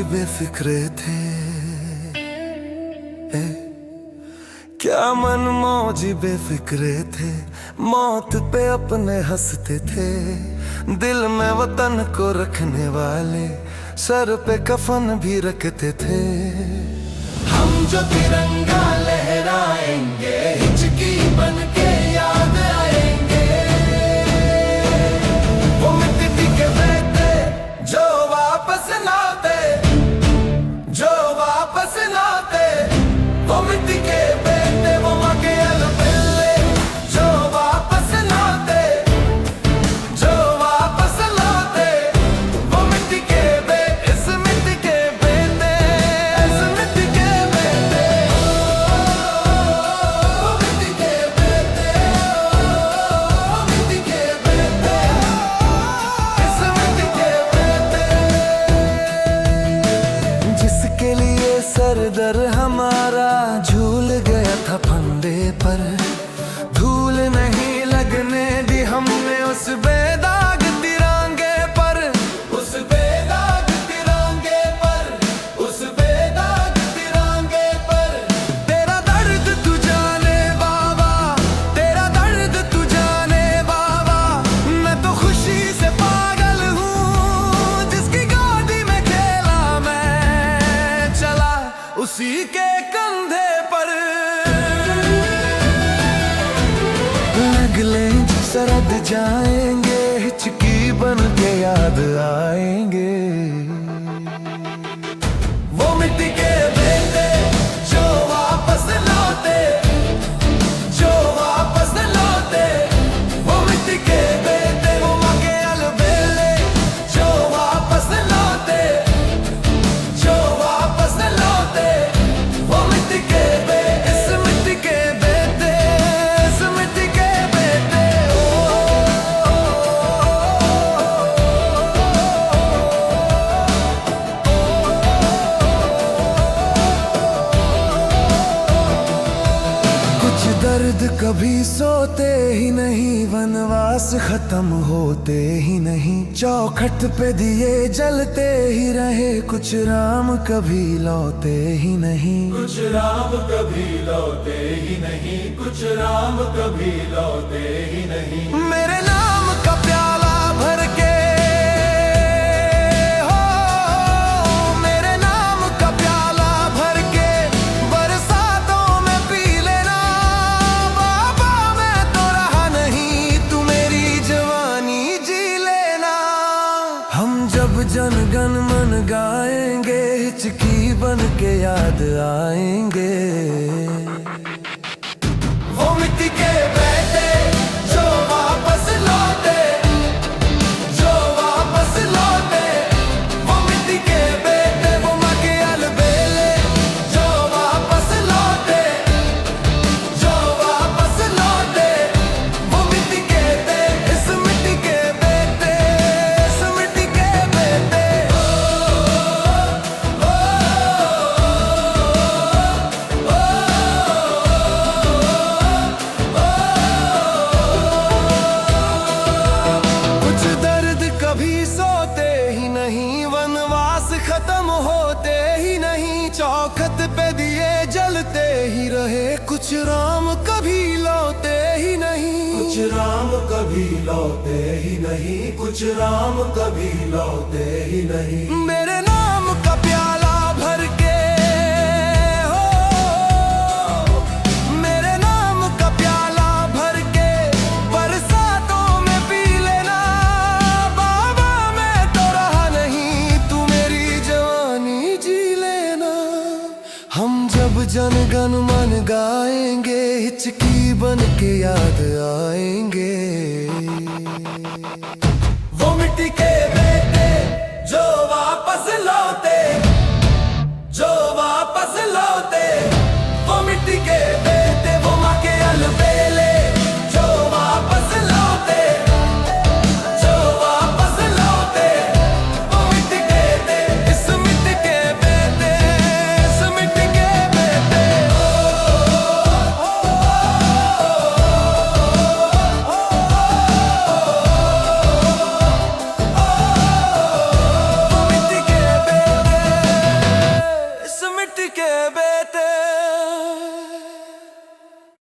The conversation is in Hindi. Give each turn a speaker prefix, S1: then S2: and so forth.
S1: बेफिक्रे थे, क्या मन मौज बेफिक्रे थे। मौत पे अपने हंसते थे, दिल में वतन को रखने वाले सर पे कफन भी रखते थे। हम जो तिरंगा लहराएंगे हिचकी बन के याद आएंगे, वो मिट्टी के बेटे जो वापस लाते, जो वापस लाते। वो मिट्टी के बेटे वो माँ के अलबेले जो वापस लाते, जो वापस लाते। वो मिट्टी के बेटे, इस मिट्टी के बेटे, इस मिट्टी के बेटे। वो मिट्टी के बेटे, वो मिट्टी के बेटे, इस मिट्टी के बेटे। जिसके लिए सरदर हमारा झूल गया था फंदे पर, धूल नहीं लगने दी हमने उस बेदाग तिरंगे पर, उस बेदाग तिरंगे पर, उस बेदाग तिरंगे पर। तेरा दर्द तू जाने बाबा, तेरा दर्द तू जाने बाबा। मैं तो खुशी से पागल हूँ, जिसकी गाड़ी में खेला मैं चला उसी के कंधे पर। अगले सरद जाएंगे हिचकी बन के याद आएंगे, वो मिट्टी के बेटे जो वापस लौटे, जो वापस लौटे। वो मिट्टी के बेटे वो माँ के अलबेले जो वापस लौटे, जो वापस लौटे। वो मिट्टी के बेटे, इस मिट्टी के बेटे, इस मिट्टी के बेटे। कुछ दर्द कभी सोते ही नहीं, वनवास खत्म होते ही नहीं। चौखट पे दिए जलते ही रहे, कुछ राम कभी लौटे ही नहीं।
S2: कुछ राम कभी लौटे ही नहीं, कुछ राम कभी लौटे ही नहीं।
S1: मेरे नाम का प्याला भर के हो, मेरे नाम का प्याला भर के बरसातों में पी लेना बाबा। मैं तो रहा नहीं, तू मेरी जवानी जी लेना। हम जब जन गण मन गाएंगे हिचकी बन के याद आएंगे, वो मिट्टी के बेटे जो वापस लौटे, जो वापस लौटे। वो मिट्टी के बेटे वो माँ के अलबेले जो वापस लौटे, जो वापस लौटे। वो मिट्टी के बेटे, इस मिट्टी के बेटे, इस मिट्टी के बेटे। कुछ दर्द कभी सोते ही नहीं, वनवास खत्म होते ही नहीं। चौखट पे दिए जलते ही रहे, कुछ राम कभी लौटे ही नहीं।
S2: कुछ राम कभी लौटे ही नहीं, कुछ राम कभी लौटे ही नहीं।
S1: मेरे नाम का प्याला भर के हो, मेरे नाम का प्याला भर के बरसातों में पी लेना बाबा। मैं तो रहा नहीं, तू मेरी जवानी जी लेना। हम जब जन गण मन गाएंगे हिचकी बन के याद आएंगे,
S2: वो मिट्टी के बेटे जो वापस लौटे, जो वापस लौटे। वो मिट्टी के बेटे।